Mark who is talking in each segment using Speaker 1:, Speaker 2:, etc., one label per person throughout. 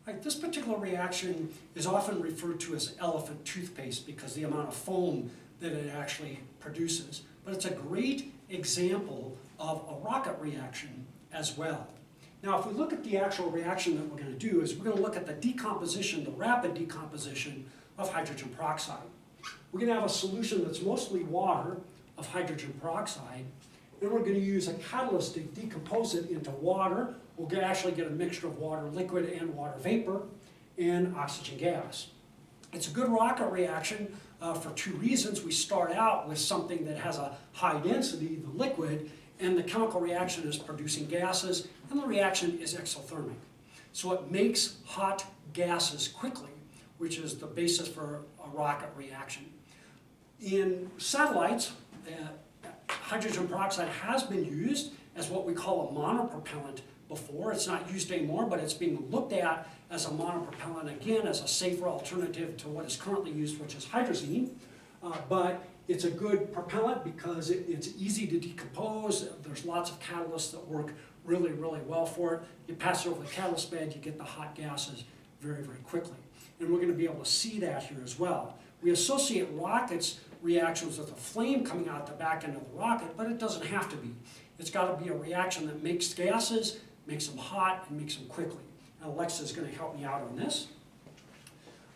Speaker 1: This particular reaction is often referred to as elephant toothpaste because the amount of foam that it actually produces. But it's a great example of a rocket reaction as well. Now, if we look at the actual reaction that we're going to do, is we're going to look at the decomposition, the rapid decomposition of hydrogen peroxide. We're going to have a solution that's mostly water of hydrogen peroxide, and we're going to use a catalyst to decompose it into water. We'll actually get a mixture of water liquid and water vapor and oxygen gas. It's a good rocket reaction for two reasons. We start out with something that has a high density, the liquid, and the chemical reaction is producing gases, and the reaction is exothermic. So it makes hot gases quickly, which is the basis for a rocket reaction. In satellites, hydrogen peroxide has been used as what we call a monopropellant before. It's not used anymore, but it's being looked at as a monopropellant, again, as a safer alternative to what is currently used, which is hydrazine. But it's a good propellant because it's easy to decompose. There's lots of catalysts that work really, really well for it. You pass it over the catalyst bed, you get the hot gases very, very quickly. And we're going to be able to see that here as well. We associate rockets reactions with a flame coming out the back end of the rocket, but it doesn't have to be. It's got to be a reaction that makes gases, makes them hot, and makes them quickly. And Alexa is going to help me out on this.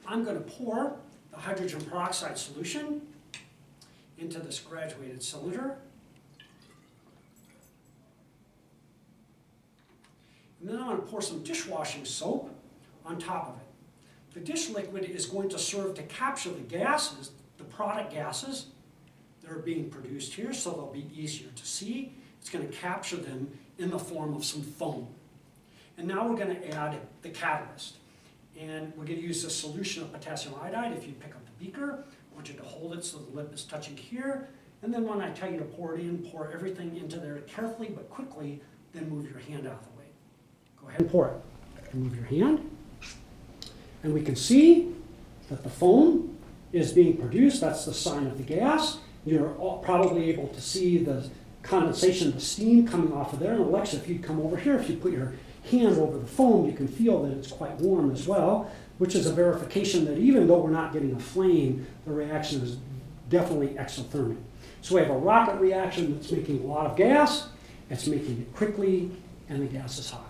Speaker 1: I'm going to pour the hydrogen peroxide solution into this graduated cylinder. And then I'm going to pour some dishwashing soap on top of it. The dish liquid is going to serve to capture the gases, the product gases that are being produced here, so they'll be easier to see. It's going to capture them in the form of some foam. And now we're going to add the catalyst. And we're going to use a solution of potassium iodide. If you pick up the beaker, I want you to hold it so the lip is touching here. And then when I tell you to pour it in, pour everything into there carefully but quickly, then move your hand out of the way. Go ahead and pour it. And move your hand. And we can see that the foam is being produced. That's the sign of the gas. You're probably able to see the condensation, the steam coming off of there. And Alexa, if you come over here, if you put your hand over the foam, you can feel that it's quite warm as well, which is a verification that even though we're not getting a flame, the reaction is definitely exothermic. So we have a rocket reaction that's making a lot of gas, it's making it quickly, and the gas is hot.